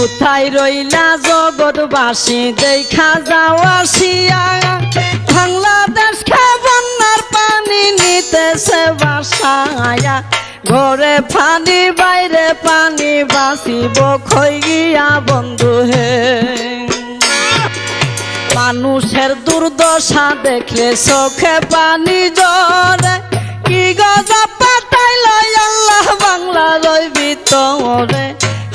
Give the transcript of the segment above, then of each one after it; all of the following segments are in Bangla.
কোথায় রইলা জগৎবাসী দেখা যাও আসিয়া, বাংলাদেশ বন্যার পানি নিতেছে বাসায়া। ঘরে পানি বাইরে পানি বাঁচিব কই গিয়া বন্ধু হে। মানুষের দুর্দশা দেখলে চোখে পানি ঝরে, কি গজব পাঠাইল আল্লাহ বাংলার ভিতরে।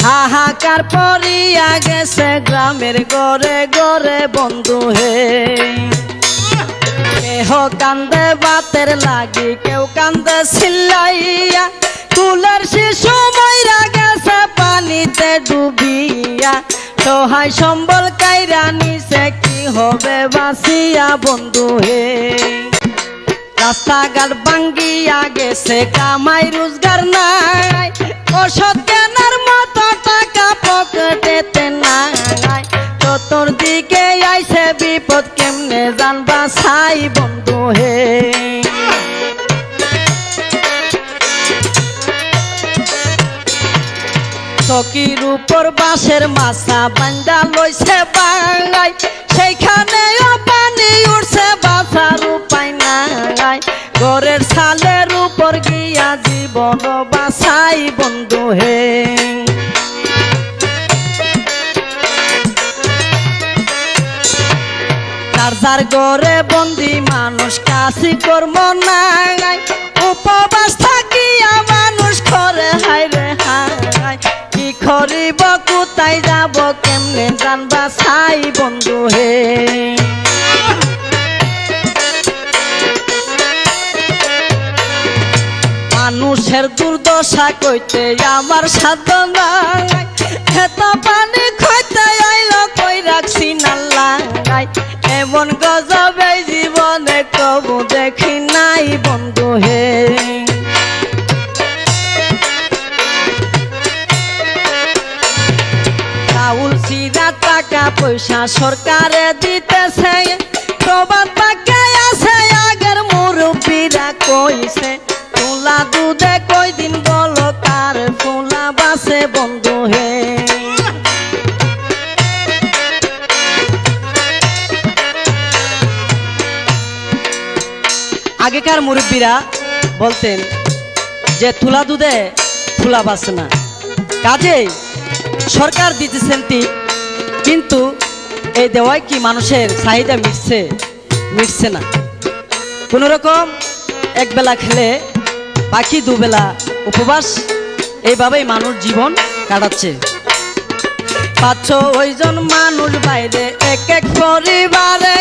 হাহাকার পড়িয়া গেছে গ্রামের ঘরে ঘরে বন্ধু হে। কেহ কান্দে বাতের লাগি, কেউ কান্দে চিল্লাইয়া, কুলের শিশু মইরা গেছে পানিতে ডুবিয়া। সহায় সম্বল কাইরা নিছে, কি হবে বাঁচিয়া বন্ধু হে। রাস্তাঘাট ভাঙ্গিয়া গেছে, কামাই রোজগার নাই, ওষুধ কেনার মতো টাকা পকেটেতে নাই। চতুর্দিকে আইছে বিপদ, কেমনে জানবা ছাই বন্ধু হে। চকির উপর বাঁশের মাছা বান্দা লইছে বাঙাই, সেইখানেও পানি উঠছে বাঁচার উপায় নাই। ঘরের ছালের উপর গিয়া জীবন বাঁচাই বন্ধু হে। যার ঘরে বন্দি মানুষ কাশি কর্ম নাই, উপবাস থাকিয়া মানুষ করে হায়রে হায়। কি করিব কোথায় যাব কেমনে জানবা ছাই বন্ধু হে। মানুষের দুর্দশা কইতে আমার সাধ্য নাই, এত পানি খাইতে আইল কই রাখছি নাল্লাই। এমন গজব এই জীবনে কবু দেখি নাই বন্ধু হে। চাউল চিরা টাকা পয়সা সরকারে দিতেছে, প্রবাদ বাক্যে আছে আগের মুরব্বীরা কইছে, তুলা দুধে কয়দিন বলো কার ফুলা বাসে বন্ধু হে। আগেকার মুরব্বীরা বলতেন যে তুলা দুধে ফুলা বাসে না, কাজেই সরকার দিতেছেন ঠিক, কিন্তু এই দেওয়ায় কি মানুষের চাহিদা মিটছে না। কোন রকম একবেলা খেলে বাকি দুবেলা উপবাস, এইভাবেই মানুষ জীবন কাটাচ্ছে। 5-6 জন মানুষ বাইরে এক এক পরিবারে,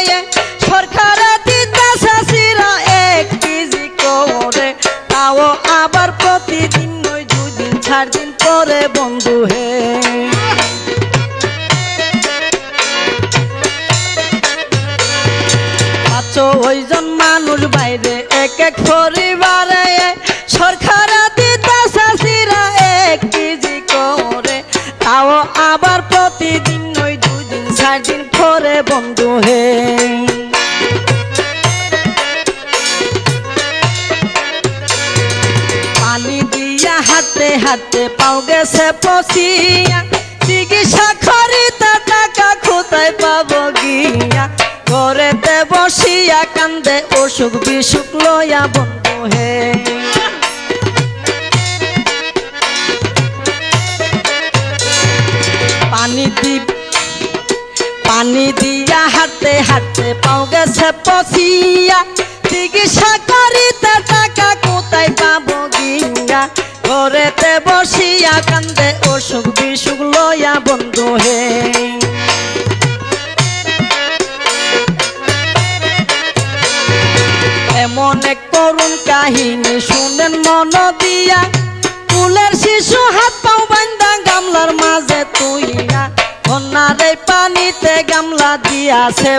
সরকারে দিতেছে চিরা 1 কেজি করে, তাও আবার প্রতিদিন 2 দিন 4 দিন করে বন্ধু হে। ওই জন মানুষ বাইরে এক এক পরিবারে, সরকারে দিতেছে চিরা 1 কেজি করে, তাও আবার প্রতিদিন 2 দিন 4 দিন করে বন্ধু হে। পানি দিয়া হাতে হাতে পাও গেছে পচিয়া, চিকিৎসা করিতে টাকা কোথায় পাবো গিয়া। ঘরেতে বসিয়া কান্দে অসুখ বিসুখ লইয়া বন্ধু হে। পানি দিয়া হাতে হাতে পাও গেছে পচিয়া, চিকিৎসা করিতে টাকা কোথায় পাবো গিয়া। ঘরেতে বসিয়া কান্দে অসুখ বিসুখ লইয়া বন্ধু হে। এমন এক করুণ কাহিনী শুনেন মন দিয়া, কুলের শিশু হাত পাও বান্ধা গামলার মাঝে তুইয়া, কন্যার এই পানিতে গামলা দিয়াছে।